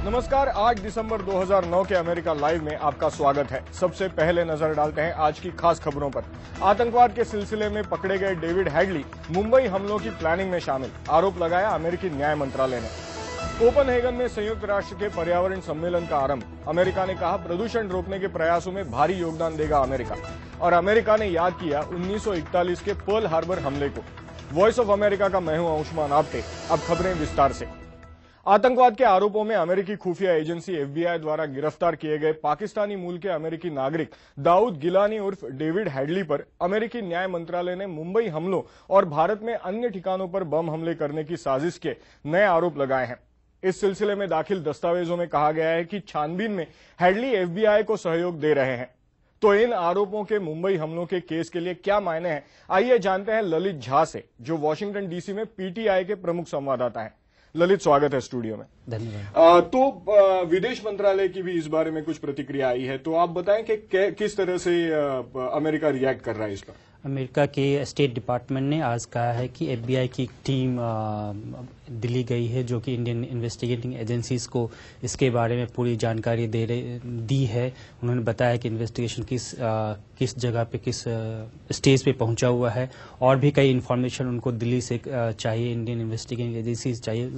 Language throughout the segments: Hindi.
नमस्कार, 8 दिसंबर 2009 के अमेरिका लाइव में आपका स्वागत है। सबसे पहले नजर डालते हैं आज की खास खबरों पर। आतंकवाद के सिलसिले में पकड़े गए डेविड हैडली मुंबई हमलों की प्लानिंग में शामिल, आरोप लगाया अमेरिकी न्याय मंत्रालय ने। कोपनहेगन में संयुक्त राष्ट्र के पर्यावरण सम्मेलन का आरंभ, अमेरिका ने कहा प्रदूषण रोकने के प्रयासों में भारी योगदान देगा अमेरिका। और अमेरिका ने याद किया 1941 के पर्ल हार्बर हमले को। वॉइस ऑफ अमेरिका का मैं हूं अंशुमान आपटे। अब खबरें विस्तार से। आतंकवाद के आरोपों में अमेरिकी खुफिया एजेंसी एफबीआई द्वारा गिरफ्तार किए गए पाकिस्तानी मूल के अमेरिकी नागरिक दाऊद गिलानी उर्फ डेविड हैडली पर अमेरिकी न्याय मंत्रालय ने मुंबई हमलों और भारत में अन्य ठिकानों पर बम हमले करने की साजिश के नए आरोप लगाए हैं। इस सिलसिले में दाखिल दस्तावेजों में कहा गया है कि छानबीन में हैडली एफबीआई को सहयोग दे रहे हैं। तो इन आरोपों के मुंबई हमलों के केस के लिए क्या मायने हैं, आइए जानते हैं ललित झा से, जो वॉशिंगटन डीसी में पीटीआई के प्रमुख संवाददाता हैं। ललित, स्वागत है स्टूडियो में। धन्यवाद। तो विदेश मंत्रालय की भी इस बारे में कुछ प्रतिक्रिया आई है, तो आप बताएं कि किस तरह से अमेरिका रिएक्ट कर रहा है इस पर। अमेरिका के स्टेट डिपार्टमेंट ने आज कहा है कि एफबीआई की टीम दिल्ली गई है, जो कि इंडियन इन्वेस्टिगेटिंग एजेंसीज को इसके बारे में पूरी जानकारी दी है। उन्होंने बताया कि इन्वेस्टिगेशन किस जगह पे, किस स्टेज पे पहुंचा हुआ है, और भी कई इन्फॉर्मेशन उनको दिल्ली से चाहिए, इंडियन इन्वेस्टिगेटिंग एजेंसीज चाहिए,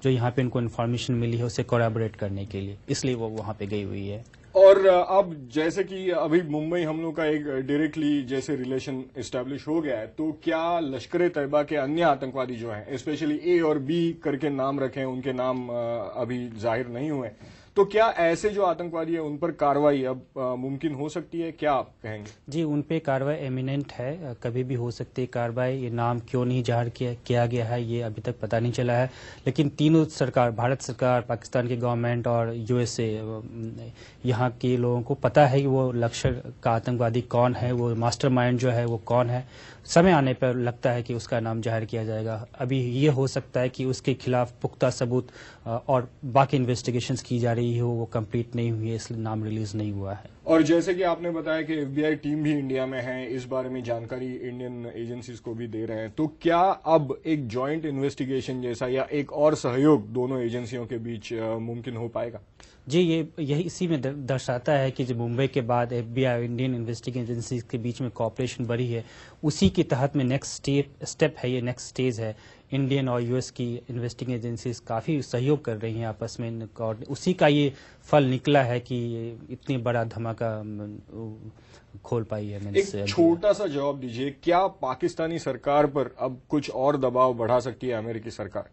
जो यहाँ पे उनको इन्फॉर्मेशन मिली है उसे कोरैबोरेट करने के लिए, इसलिए वो वहाँ पे गई हुई है। और अब जैसे कि अभी मुंबई हमलों का एक डायरेक्टली जैसे रिलेशन एस्टैब्लिश हो गया है, तो क्या लश्कर ए तैयबा के अन्य आतंकवादी जो हैं, स्पेशली ए और बी करके नाम रखे हैं, उनके नाम अभी जाहिर नहीं हुए, तो क्या ऐसे जो आतंकवादी है उन पर कार्रवाई अब मुमकिन हो सकती है, क्या आप कहेंगे? जी, उन पे कार्रवाई एमिनेंट है, कभी भी हो सकती है कार्रवाई। ये नाम क्यों नहीं जाहिर किया गया है ये अभी तक पता नहीं चला है, लेकिन तीनों सरकार, भारत सरकार, पाकिस्तान की गवर्नमेंट और यूएसए, यहाँ के लोगों को पता है कि वो लश्कर का आतंकवादी कौन है, वो मास्टरमाइंड जो है वो कौन है। समय आने पर लगता है कि उसका नाम जाहिर किया जाएगा। अभी ये हो सकता है कि उसके खिलाफ पुख्ता सबूत और बाकी इन्वेस्टिगेशंस की जा रही हो, वो कंप्लीट नहीं हुई है, इसलिए नाम रिलीज नहीं हुआ है। और जैसे कि आपने बताया कि एफबीआई टीम भी इंडिया में है, इस बारे में जानकारी इंडियन एजेंसीज को भी दे रहे हैं, तो क्या अब एक जॉइंट इन्वेस्टिगेशन जैसा या एक और सहयोग दोनों एजेंसियों के बीच मुमकिन हो पाएगा? जी, यही इसी में दर्शाता है कि जो मुंबई के बाद एफबीआई और इंडियन इन्वेस्टिगेशन एजेंसीज के बीच में कोऑपरेशन बढ़ी है, उसी के तहत में नेक्स्ट स्टेप है, ये नेक्स्ट स्टेज है। इंडियन और यूएस की इन्वेस्टिगेशन एजेंसीज काफ़ी सहयोग कर रही हैं आपस में, और उसी का ये फल निकला है कि इतनी बड़ा धमाका खोल पाई है। एक छोटा सा जवाब दीजिए, क्या पाकिस्तानी सरकार पर अब कुछ और दबाव बढ़ा सकती है अमेरिकी सरकार?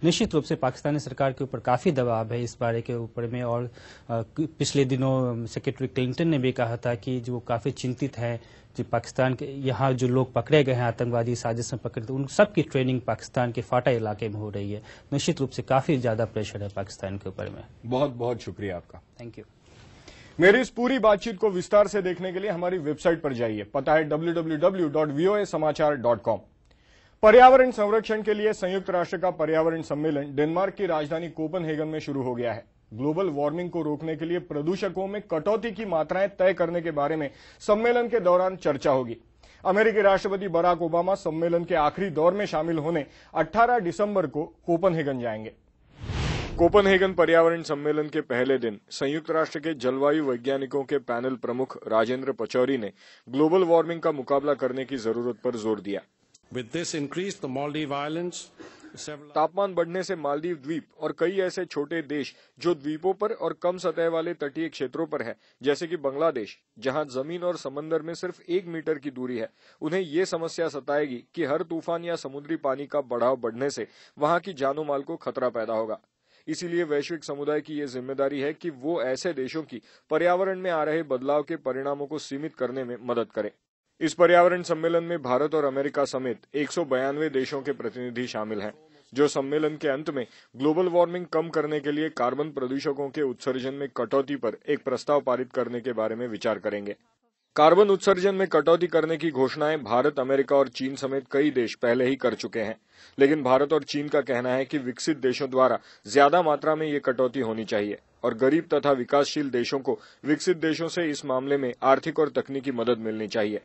निश्चित रूप से पाकिस्तानी सरकार के ऊपर काफ़ी दबाव है इस बारे के ऊपर में, और पिछले दिनों सेक्रेटरी क्लिंटन ने भी कहा था कि जो काफ़ी चिंतित है, जो पाकिस्तान के यहाँ जो लोग पकड़े गए हैं आतंकवादी साजिश में पकड़े, तो उन सब की ट्रेनिंग पाकिस्तान के फाटा इलाके में हो रही है। निश्चित रूप से काफ़ी ज़्यादा प्रेशर है पाकिस्तान के ऊपर में। बहुत बहुत शुक्रिया आपका। Thank you. मेरी इस पूरी बातचीत को विस्तार से देखने के लिए हमारी वेबसाइट पर जाइए, पता है www.voasamachaar.com। पर्यावरण संरक्षण के लिए संयुक्त राष्ट्र का पर्यावरण सम्मेलन डेनमार्क की राजधानी कोपनहेगन में शुरू हो गया है। ग्लोबल वार्मिंग को रोकने के लिए प्रदूषकों में कटौती की मात्राएं तय करने के बारे में सम्मेलन के दौरान चर्चा होगी। अमेरिकी राष्ट्रपति बराक ओबामा सम्मेलन के आखिरी दौर में शामिल होने 18 दिसंबर को कोपनहेगन जाएंगे। कोपनहेगन पर्यावरण सम्मेलन के पहले दिन संयुक्त राष्ट्र के जलवायु वैज्ञानिकों के पैनल प्रमुख राजेंद्र पचौरी ने ग्लोबल वार्मिंग का मुकाबला करने की जरूरत पर जोर दिया। तापमान बढ़ने से मालदीव द्वीप और कई ऐसे छोटे देश जो द्वीपों पर और कम सतह वाले तटीय क्षेत्रों पर है, जैसे कि बांग्लादेश, जहां जमीन और समंदर में सिर्फ 1 मीटर की दूरी है, उन्हें ये समस्या सताएगी कि हर तूफान या समुद्री पानी का बढ़ाव बढ़ने से वहां की जानो माल को खतरा पैदा होगा। इसीलिए वैश्विक समुदाय की ये जिम्मेदारी है कि वो ऐसे देशों की पर्यावरण में आ रहे बदलाव के परिणामों को सीमित करने में मदद करे। इस पर्यावरण सम्मेलन में भारत और अमेरिका समेत 192 देशों के प्रतिनिधि शामिल हैं, जो सम्मेलन के अंत में ग्लोबल वार्मिंग कम करने के लिए कार्बन प्रदूषकों के उत्सर्जन में कटौती पर एक प्रस्ताव पारित करने के बारे में विचार करेंगे। कार्बन उत्सर्जन में कटौती करने की घोषणाएं भारत, अमेरिका और चीन समेत कई देश पहले ही कर चुके हैं, लेकिन भारत और चीन का कहना है कि विकसित देशों द्वारा ज्यादा मात्रा में ये कटौती होनी चाहिए और गरीब तथा विकासशील देशों को विकसित देशों से इस मामले में आर्थिक और तकनीकी मदद मिलनी चाहिए।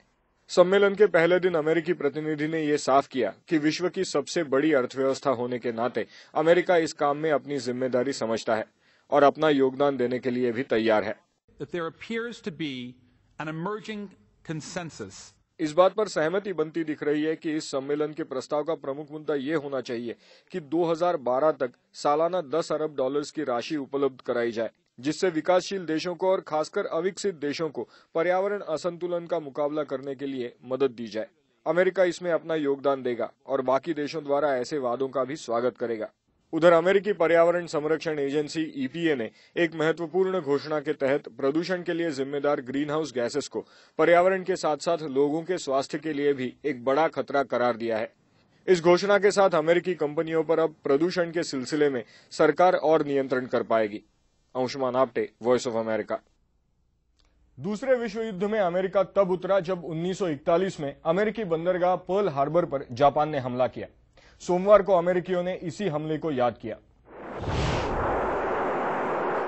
सम्मेलन के पहले दिन अमेरिकी प्रतिनिधि ने यह साफ किया कि विश्व की सबसे बड़ी अर्थव्यवस्था होने के नाते अमेरिका इस काम में अपनी जिम्मेदारी समझता है। और अपना योगदान देने के लिए भी तैयार है। इस बात पर सहमति बनती दिख रही है कि इस सम्मेलन के प्रस्ताव का प्रमुख मुद्दा ये होना चाहिए कि 2012 तक सालाना 10 अरब डॉलर्स की राशि उपलब्ध कराई जाए, जिससे विकासशील देशों को और खासकर अविकसित देशों को पर्यावरण असंतुलन का मुकाबला करने के लिए मदद दी जाए। अमेरिका इसमें अपना योगदान देगा और बाकी देशों द्वारा ऐसे वादों का भी स्वागत करेगा। उधर अमेरिकी पर्यावरण संरक्षण एजेंसी EPA ने एक महत्वपूर्ण घोषणा के तहत प्रदूषण के लिए जिम्मेदार ग्रीन हाउस गैसेस को पर्यावरण के साथ साथ लोगों के स्वास्थ्य के लिए भी एक बड़ा खतरा करार दिया है। इस घोषणा के साथ अमेरिकी कंपनियों पर अब प्रदूषण के सिलसिले में सरकार और नियंत्रण कर पाएगी। Anshuman Apte, voice of America. दूसरे विश्व युद्ध में अमेरिका तब उतरा जब 1941 में अमेरिकी बंदरगाह पर्ल हार्बर पर जापान ने हमला किया। सोमवार को अमेरिकियों ने इसी हमले को याद किया।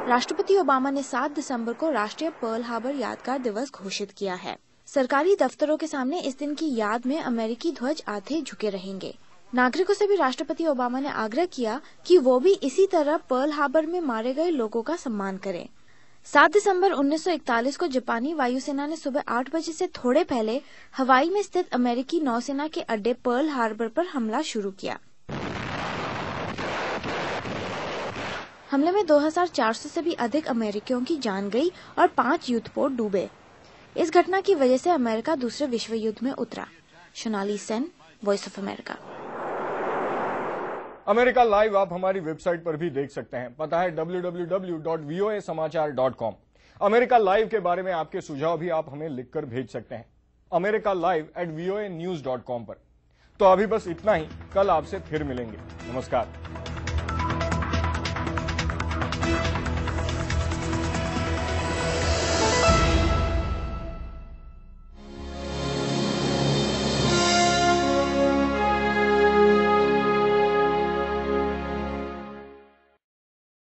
राष्ट्रपति ओबामा ने 7 दिसंबर को राष्ट्रीय पर्ल हार्बर यादगार दिवस घोषित किया है। सरकारी दफ्तरों के सामने इस दिन की याद में अमेरिकी ध्वज आधे झुके रहेंगे। नागरिकों से भी राष्ट्रपति ओबामा ने आग्रह किया कि वो भी इसी तरह पर्ल हार्बर में मारे गए लोगों का सम्मान करें। 7 दिसंबर 1941 को जापानी वायुसेना ने सुबह 8 बजे से थोड़े पहले हवाई में स्थित अमेरिकी नौसेना के अड्डे पर्ल हार्बर पर हमला शुरू किया। हमले में 2400 से भी अधिक अमेरिकियों की जान गई और 5 युद्धपोत डूबे। इस घटना की वजह से अमेरिका दूसरे विश्व युद्ध में उतरा। Sonali Sen, voice of America. America live आप हमारी वेबसाइट पर भी देख सकते हैं। पता है www.voasamachaar.com। अमेरिका लाइव के बारे में आपके सुझाव भी आप हमें लिखकर भेज सकते हैं americalive@voanews.com पर। तो अभी बस इतना ही, कल आपसे फिर मिलेंगे। नमस्कार।